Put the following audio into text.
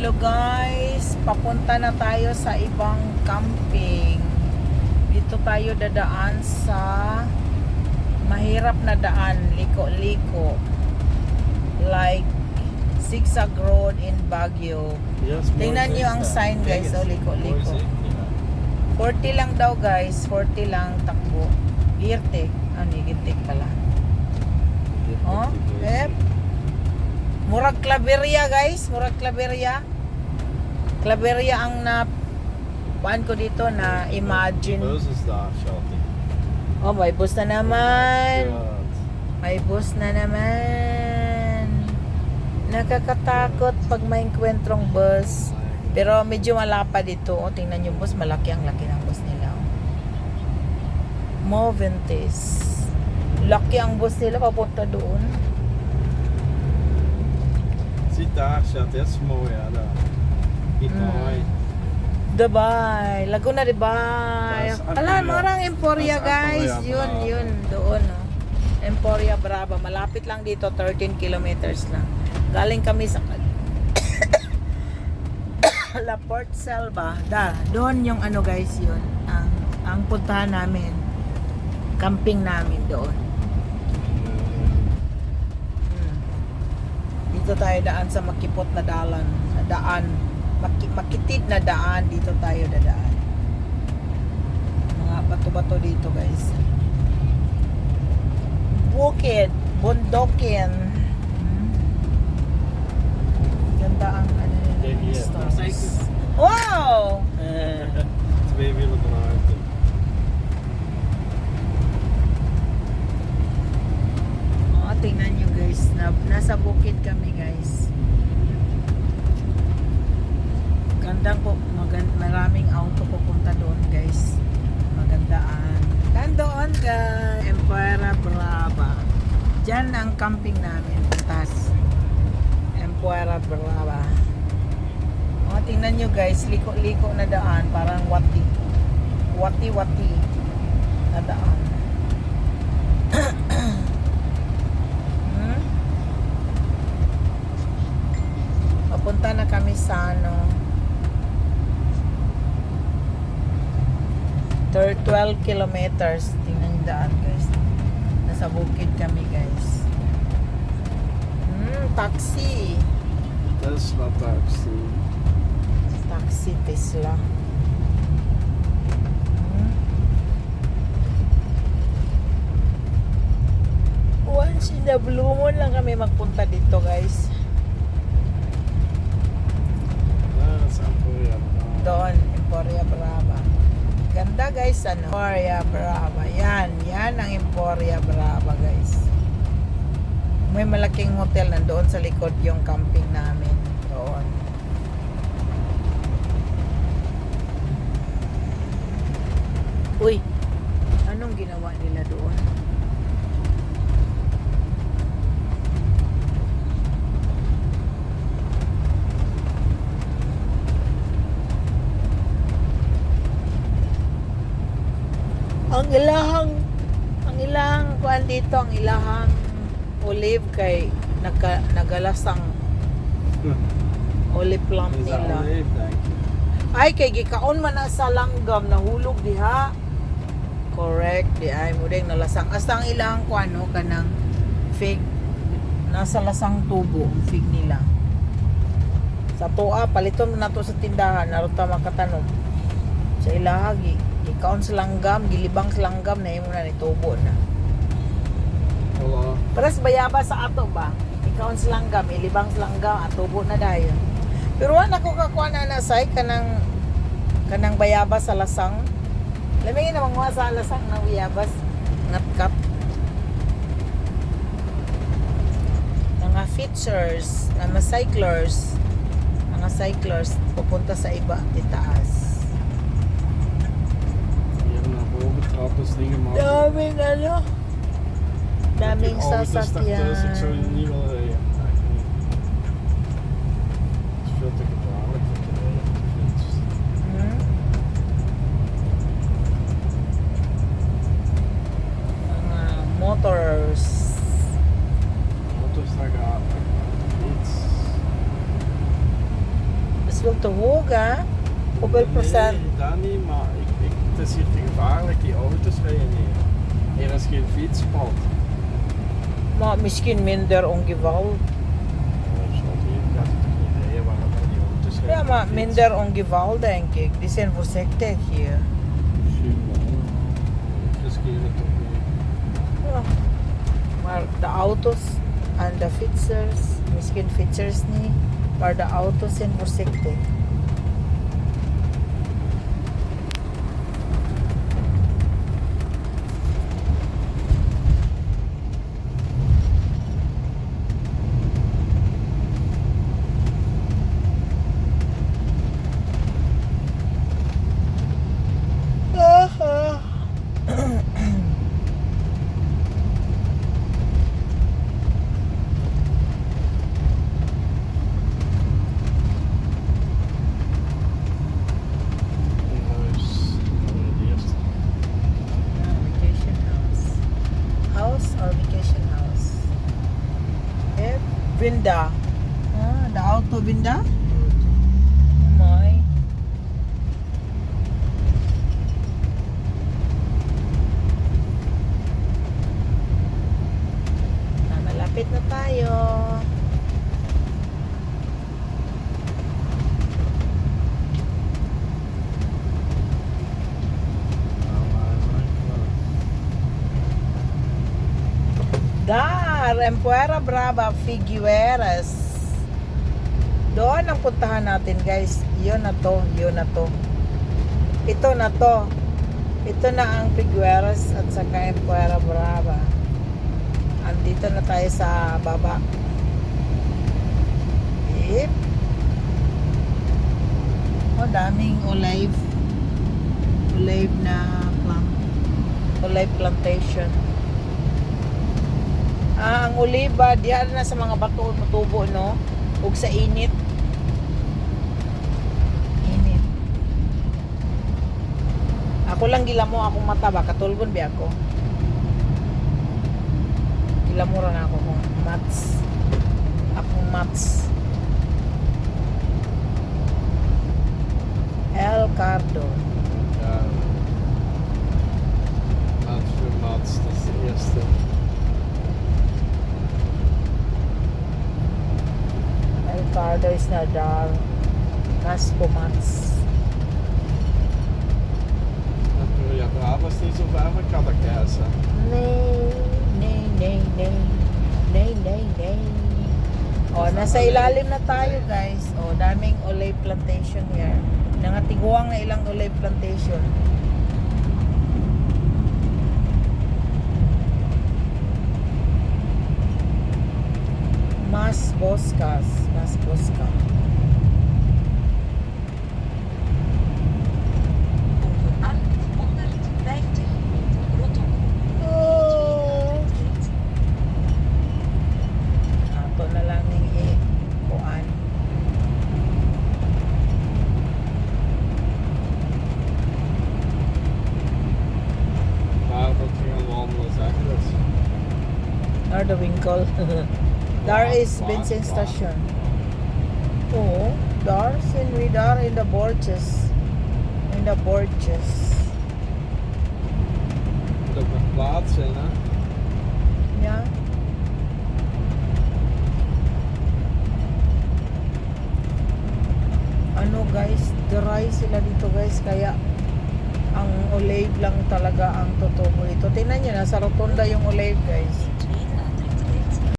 Hello guys, papunta na tayo sa ibang camping. Dito tayo dadaan sa mahirap na daan, liko-liko. Like zigzag road in Baguio. Yes, Tingnan nyo ang sign guys, oh, liko-liko. 40 lang daw guys, 40 lang takbo. Girtek, girtek pala. Oh, Murag Claveria guys, murag Claveria. Claveria ang na paan ko dito na imagine. Oh, may bus na naman. May bus na naman. Nakakatakot pag may engkwentrong bus. Pero medyo malapa dito. Oh, tingnan yung bus, malaki ang laki ng bus nila. Oh. Moventis. Laki ang bus nila papunta doon. Zit daar, schat. Dat is mooi, ja. Daar. Dubai. Dubai. Laguna Dubai. Das is Ala, Antalya. marang Emporia Das is guys. Antalya, Brava. Yun, doon. Oh. Emporia Brava. Malapit lang dito, 13 kilometers lang. Galing kami sa La Port Selva. Doon yung ano guys, yun. Ang puntahan namin. Camping namin doon. Dito tayo daan sa makipot na daan. Makitid na daan. Dito tayo dadaan. Mga bato-bato dito guys. Bukid. Bundokin. Ganda ang ano nila. Yeah, Stars. Wow! Twee wielen van auto. Tingnan nyo guys, nasa bukid kami guys. Gandang po, maraming auto pupunta doon guys. Magandaan. Nandoon guys, Emporia Brava. Diyan ang camping namin, tas Emporia Brava. Tingnan nyo guys, liko-liko na daan, parang wati na daan. Papunta na kami sa 12 kilometers. Tingnan yung daan guys. Nasa bukid kami guys. Taxi. Tesla taxi. Taxi Tesla. Once in the blue moon lang kami magpunta dito guys. Doon, Emporia Brava. Ganda guys, Emporia Brava. Yan ang Emporia Brava guys. May malaking hotel nandoon sa likod yung camping namin. Doon. Uy, anong ginawa nila doon? Ang ilahang kuan dito, ang ilahang olive kay nagalasang olive plant Is dat nila. olive, denk ik. Ay kay gikaon man na sa langgam nahulog diha. Correct, di ay mo ding nalasang. Hasta ang ilahang kuan kanang fig nasa lasang tubo ang fig nila. Sa tuwa paliton na to sa tindahan naron ta makatanom. Sa ilahagi ikaon sa langgam, gilibang sa langgam na imo na nitubo na. Voilà. Paras bayaba sa ato ba? Ikaon sa langgam, ilibang sa langgam, atubo na dayon. Pero wala ko kakuha na nasay kanang bayaba sa lasang. Lamingin na mga sa lasang ng bayabas. Ngatkat. Mga features, mga cyclers pupunta sa iba, itaas. Hier naar boven trappen, dingen maken. Daming daming sasakyan. Dus ik zou je niet willen rijden. Echt niet. Het is veel te gevaarlijk voor te rijden. Motors. Auto's daar gaat iets. wel te hoog, hè? Hoeveel procent? Nee, dat niet, maar het is hier te gevaarlijk, die auto's rijden hier. Hier is geen fietspad. Maar misschien minder ongeval. Ik had het toch niet rijden waar dan die auto's rijden. Ja, maar Fiets. minder ongeval, denk ik. Die zijn voorzichtig hier. Misschien wel. Ik riskeer het toch niet. Ja. Maar de auto's en de fietsers, misschien fietsers niet, maar de auto's zijn voorzichtig. Huis. De eerste. Vacation house. House or vacation house? Eh, Vinda. Ah, de auto Vinda? Mooi. Malapit na tayo. Dar, Empuera Brava, Figueres. Doon ang puntahan natin, guys. Yun na to, yun na to. Ito na to. Ito na ang Figueres at saka Empuera Brava. Andito na tayo sa baba. Yep. Oh, daming olive. Olive na plant. Olive plantation. Ah, ang oliba, diyan na sa mga bato matubo, no? Ug sa init. Init. Ako lang gilamo akong mata ba katulgon bi ako. Gilamo ra na ako kung mats. Akong mats. El Cardo. Ja. Maat voor Mats, dat is de eerste. El Cardo is na daar. Nasco Mats. Ja, Brava is niet zo ver van Cadaqués. Nee, nee, nee, nee. Nee, nee, nee. Oh, nasa ilalim na tayo, guys. Oh, daming olive plantation here. Nangatiguang na ilang olive plantation. Mas Boscas. Mas Bosca. Aan 150 meter rondom. Oh. Ato na lang yung kuan. Maar wat gaan wandelen zeggen, dat is Naar de winkel. Daar is Vincent Station. Oh, daar zijn we daar in de bordjes. In de bordjes. moet ook nog plaats zijn, hè? Ja. Ano guys, dry sila dito guys, kaya ang olive lang talaga ang totoo ito. Tingnan nyo, nasa rotonda yung olive guys.